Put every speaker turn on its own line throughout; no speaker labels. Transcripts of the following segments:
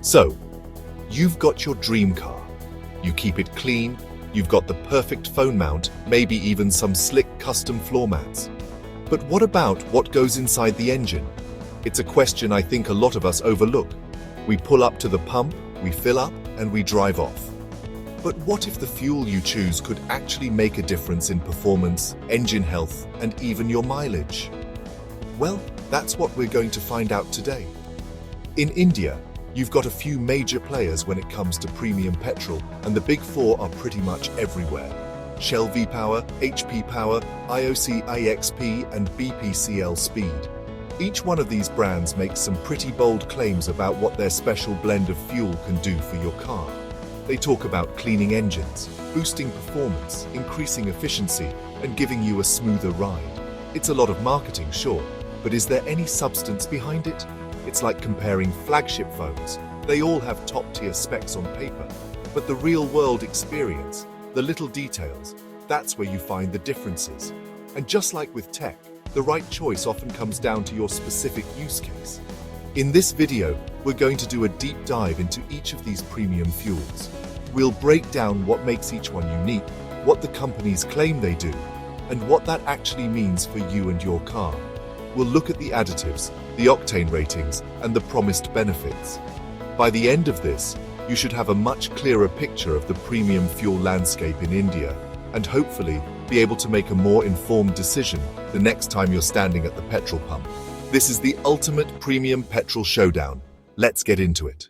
So, you've got your dream car. You keep it clean, you've got the perfect phone mount, maybe even some slick custom floor mats. But what about what goes inside the engine? It's a question I think a lot of us overlook. We pull up to the pump, we fill up, and we drive off. But what if the fuel you choose could actually make a difference in performance, engine health, and even your mileage? Well, that's what we're going to find out today. In India, you've got a few major players when it comes to premium petrol, and the big four are pretty much everywhere. Shell V-Power, HP Power, IOC IXP, and BPCL Speed. Each one of these brands makes some pretty bold claims about what their special blend of fuel can do for your car. They talk about cleaning engines, boosting performance, increasing efficiency, and giving you a smoother ride. It's a lot of marketing, sure, but is there any substance behind it? It's like comparing flagship phones. They all have top-tier specs on paper, but the real-world experience, the little details, that's where you find the differences. And just like with tech, the right choice often comes down to your specific use case. In this video, we're going to do a deep dive into each of these premium fuels. We'll break down what makes each one unique, what the companies claim they do, and what that actually means for you and your car. We'll look at the additives, the octane ratings, and the promised benefits. By the end of this, you should have a much clearer picture of the premium fuel landscape in India, and hopefully be able to make a more informed decision the next time you're standing at the petrol pump. This is the ultimate premium petrol showdown. Let's get into it.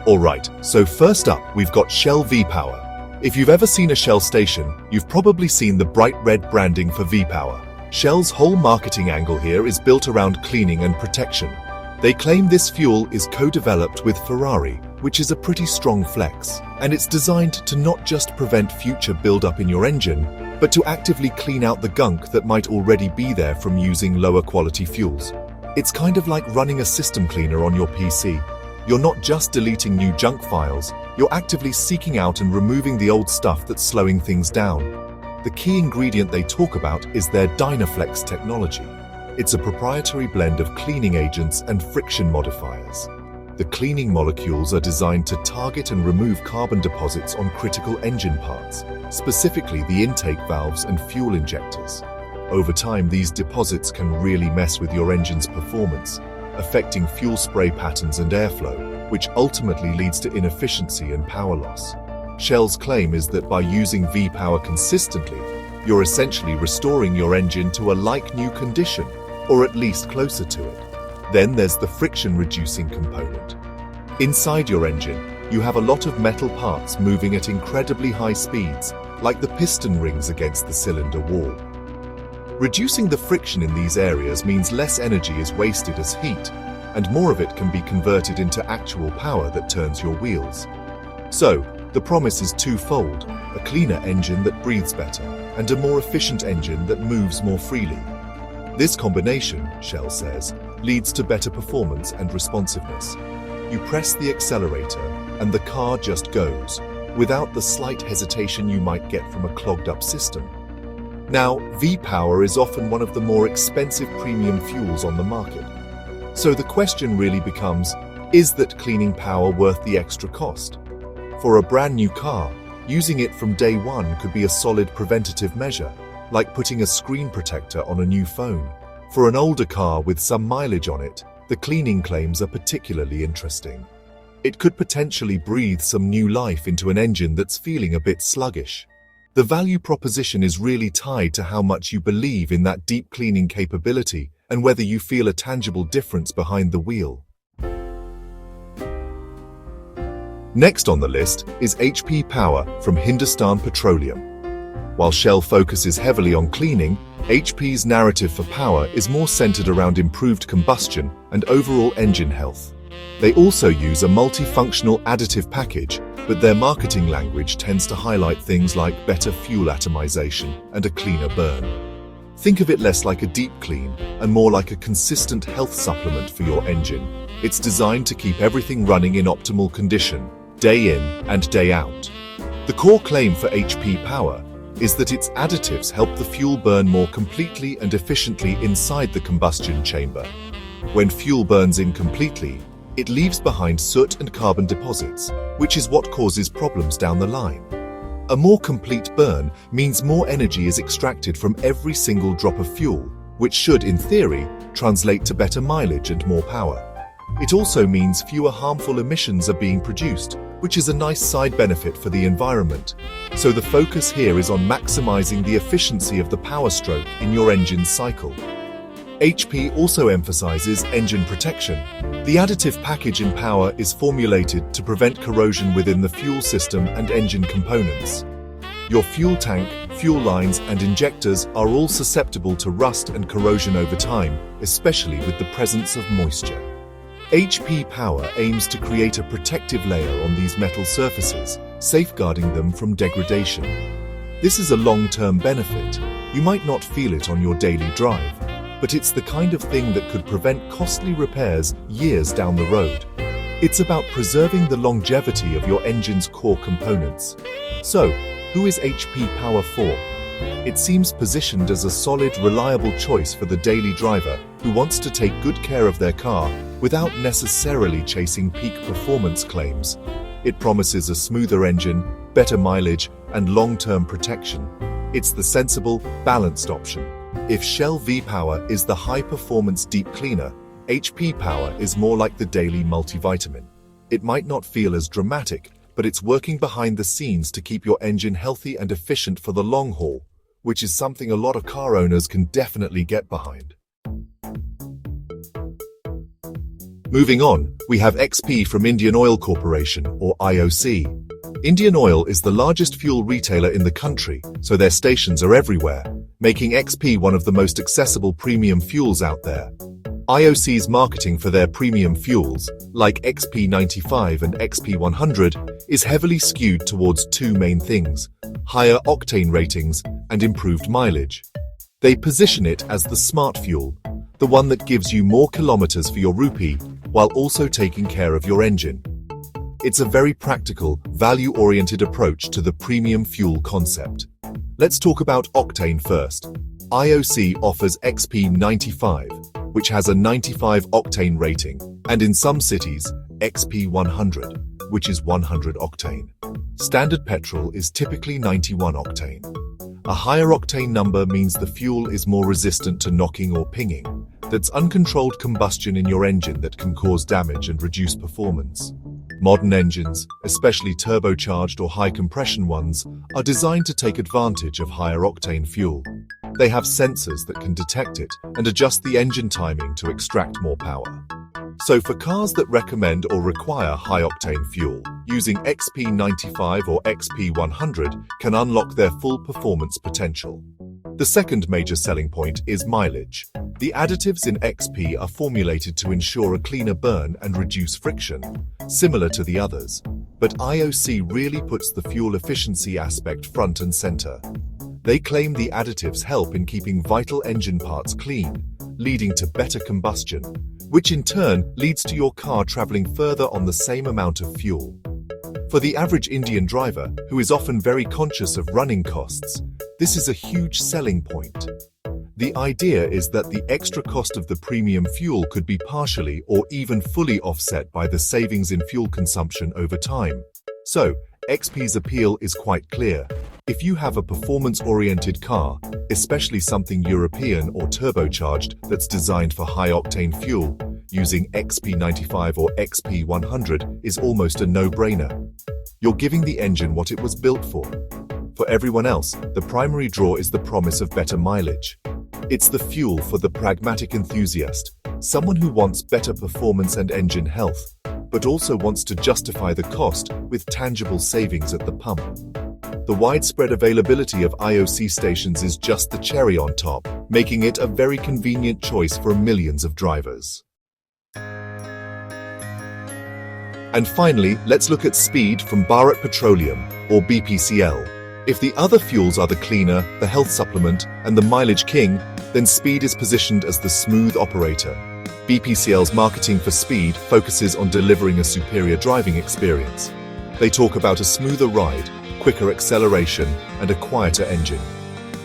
Alright, so first up, we've got Shell V-Power. If you've ever seen a Shell station, you've probably seen the bright red branding for V-Power. Shell's whole marketing angle here is built around cleaning and protection. They claim this fuel is co-developed with Ferrari, which is a pretty strong flex, and it's designed to not just prevent future buildup in your engine, but to actively clean out the gunk that might already be there from using lower quality fuels. It's kind of like running a system cleaner on your PC. You're not just deleting new junk files, you're actively seeking out and removing the old stuff that's slowing things down. The key ingredient they talk about is their Dynaflex technology. It's a proprietary blend of cleaning agents and friction modifiers. The cleaning molecules are designed to target and remove carbon deposits on critical engine parts, specifically the intake valves and fuel injectors. Over time, these deposits can really mess with your engine's performance, affecting fuel spray patterns and airflow, which ultimately leads to inefficiency and power loss. Shell's claim is that by using V-Power consistently, you're essentially restoring your engine to a like-new condition, or at least closer to it. Then there's the friction-reducing component. Inside your engine, you have a lot of metal parts moving at incredibly high speeds, like the piston rings against the cylinder wall. Reducing the friction in these areas means less energy is wasted as heat, and more of it can be converted into actual power that turns your wheels. So, the promise is twofold: a cleaner engine that breathes better, and a more efficient engine that moves more freely. This combination, Shell says, leads to better performance and responsiveness. You press the accelerator, and the car just goes, without the slight hesitation you might get from a clogged-up system. Now, V-Power is often one of the more expensive premium fuels on the market. So the question really becomes, is that cleaning power worth the extra cost? For a brand new car, using it from day one could be a solid preventative measure, like putting a screen protector on a new phone. For an older car with some mileage on it, the cleaning claims are particularly interesting. It could potentially breathe some new life into an engine that's feeling a bit sluggish. The value proposition is really tied to how much you believe in that deep cleaning capability and whether you feel a tangible difference behind the wheel. Next on the list is HP Power from Hindustan Petroleum. While Shell focuses heavily on cleaning, HP's narrative for power is more centered around improved combustion and overall engine health. They also use a multifunctional additive package, but their marketing language tends to highlight things like better fuel atomization and a cleaner burn. Think of it less like a deep clean and more like a consistent health supplement for your engine. It's designed to keep everything running in optimal condition, day in and day out. The core claim for HP Power is that its additives help the fuel burn more completely and efficiently inside the combustion chamber. When fuel burns incompletely, it leaves behind soot and carbon deposits, which is what causes problems down the line. A more complete burn means more energy is extracted from every single drop of fuel, which should, in theory, translate to better mileage and more power. It also means fewer harmful emissions are being produced, which is a nice side benefit for the environment. So the focus here is on maximizing the efficiency of the power stroke in your engine's cycle. HP also emphasizes engine protection. The additive package in power is formulated to prevent corrosion within the fuel system and engine components. Your fuel tank, fuel lines, and injectors are all susceptible to rust and corrosion over time, especially with the presence of moisture. HP Power aims to create a protective layer on these metal surfaces, safeguarding them from degradation. This is a long-term benefit. You might not feel it on your daily drive, but it's the kind of thing that could prevent costly repairs years down the road. It's about preserving the longevity of your engine's core components. So, who is HP Power for? It seems positioned as a solid, reliable choice for the daily driver who wants to take good care of their car without necessarily chasing peak performance claims. It promises a smoother engine, better mileage, and long-term protection. It's the sensible, balanced option. If Shell V-Power is the high-performance deep cleaner, HP Power is more like the daily multivitamin. It might not feel as dramatic, but it's working behind the scenes to keep your engine healthy and efficient for the long haul, which is something a lot of car owners can definitely get behind. Moving on, we have XP from Indian Oil Corporation, or IOC. Indian Oil is the largest fuel retailer in the country, so their stations are everywhere, making XP one of the most accessible premium fuels out there. IOC's marketing for their premium fuels, like XP95 and XP100, is heavily skewed towards two main things: higher octane ratings and improved mileage. They position it as the smart fuel, the one that gives you more kilometers for your rupee, while also taking care of your engine. It's a very practical, value-oriented approach to the premium fuel concept. Let's talk about octane first. IOC offers XP95, which has a 95 octane rating, and in some cities, XP100, which is 100 octane. Standard petrol is typically 91 octane. A higher octane number means the fuel is more resistant to knocking or pinging. That's uncontrolled combustion in your engine that can cause damage and reduce performance. Modern engines, especially turbocharged or high-compression ones, are designed to take advantage of higher octane fuel. They have sensors that can detect it and adjust the engine timing to extract more power. So for cars that recommend or require high-octane fuel, using XP95 or XP100 can unlock their full performance potential. The second major selling point is mileage. The additives in XP are formulated to ensure a cleaner burn and reduce friction, similar to the others. But IOC really puts the fuel efficiency aspect front and center. They claim the additives help in keeping vital engine parts clean, leading to better combustion, which in turn leads to your car traveling further on the same amount of fuel. For the average Indian driver, who is often very conscious of running costs, this is a huge selling point. The idea is that the extra cost of the premium fuel could be partially or even fully offset by the savings in fuel consumption over time. So, XP's appeal is quite clear. If you have a performance-oriented car, especially something European or turbocharged that's designed for high-octane fuel, using XP95 or XP100 is almost a no-brainer. You're giving the engine what it was built for. For everyone else, the primary draw is the promise of better mileage. It's the fuel for the pragmatic enthusiast, someone who wants better performance and engine health, but also wants to justify the cost with tangible savings at the pump. The widespread availability of IOC stations is just the cherry on top, making it a very convenient choice for millions of drivers. And finally, let's look at speed from Bharat Petroleum, or BPCL. If the other fuels are the cleaner, the health supplement, and the mileage king, then speed is positioned as the smooth operator. BPCL's marketing for speed focuses on delivering a superior driving experience. They talk about a smoother ride, quicker acceleration, and a quieter engine.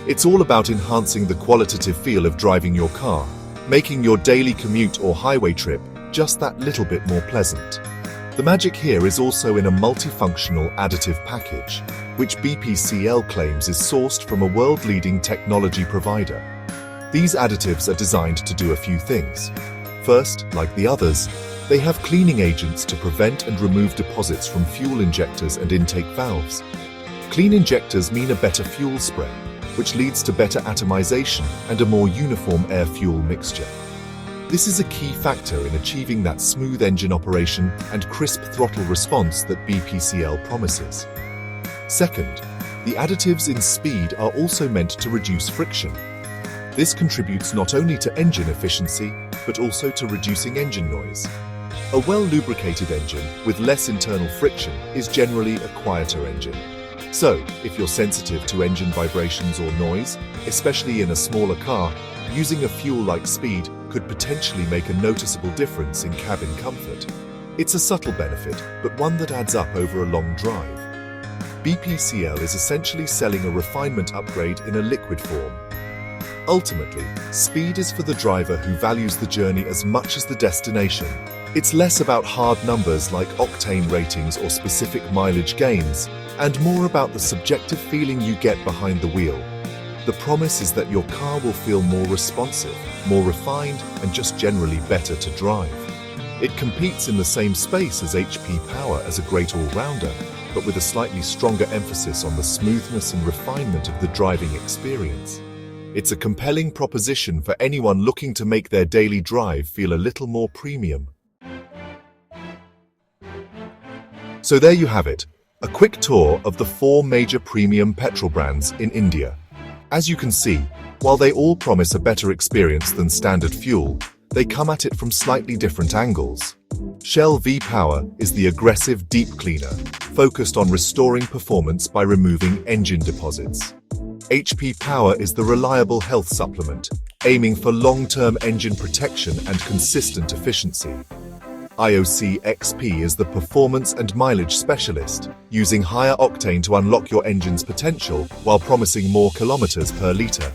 It's all about enhancing the qualitative feel of driving your car, making your daily commute or highway trip just that little bit more pleasant. The magic here is also in a multifunctional additive package, which BPCL claims is sourced from a world-leading technology provider. These additives are designed to do a few things. First, like the others, they have cleaning agents to prevent and remove deposits from fuel injectors and intake valves. Clean injectors mean a better fuel spray, which leads to better atomization and a more uniform air-fuel mixture. This is a key factor in achieving that smooth engine operation and crisp throttle response that BPCL promises. Second, the additives in speed are also meant to reduce friction. This contributes not only to engine efficiency, but also to reducing engine noise. A well-lubricated engine with less internal friction is generally a quieter engine. So, if you're sensitive to engine vibrations or noise, especially in a smaller car, using a fuel like speed could potentially make a noticeable difference in cabin comfort. It's a subtle benefit, but one that adds up over a long drive. BPCL is essentially selling a refinement upgrade in a liquid form. Ultimately, speed is for the driver who values the journey as much as the destination. It's less about hard numbers like octane ratings or specific mileage gains, and more about the subjective feeling you get behind the wheel. The promise is that your car will feel more responsive, more refined, and just generally better to drive. It competes in the same space as HP Power as a great all-rounder, but with a slightly stronger emphasis on the smoothness and refinement of the driving experience. It's a compelling proposition for anyone looking to make their daily drive feel a little more premium. So there you have it, a quick tour of the 4 major premium petrol brands in India. As you can see, while they all promise a better experience than standard fuel, they come at it from slightly different angles. Shell V-Power is the aggressive deep cleaner, focused on restoring performance by removing engine deposits. HP Power is the reliable health supplement, aiming for long-term engine protection and consistent efficiency. IOC XP is the performance and mileage specialist, using higher octane to unlock your engine's potential while promising more kilometers per litre.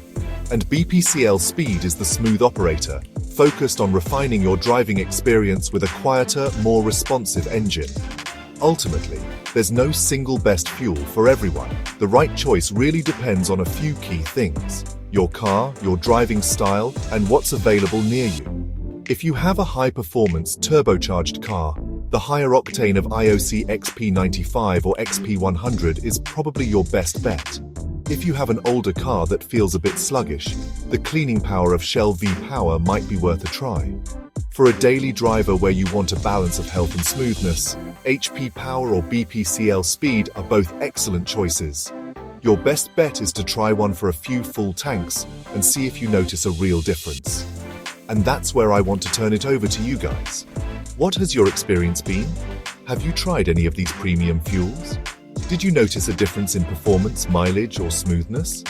And BPCL Speed is the smooth operator, focused on refining your driving experience with a quieter, more responsive engine. Ultimately, there's no single best fuel for everyone. The right choice really depends on a few key things: your car, your driving style, and what's available near you. If you have a high-performance turbocharged car, the higher octane of IOC XP95 or XP100 is probably your best bet. If you have an older car that feels a bit sluggish, the cleaning power of Shell V-Power might be worth a try. For a daily driver where you want a balance of health and smoothness, HP Power or BPCL Speed are both excellent choices. Your best bet is to try one for a few full tanks and see if you notice a real difference. And that's where I want to turn it over to you guys. What has your experience been? Have you tried any of these premium fuels? Did you notice a difference in performance, mileage, or smoothness?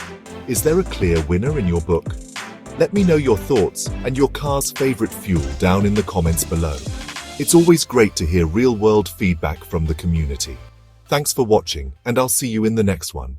Is there a clear winner in your book? Let me know your thoughts and your car's favorite fuel down in the comments below. It's always great to hear real-world feedback from the community. Thanks for watching, and I'll see you in the next one.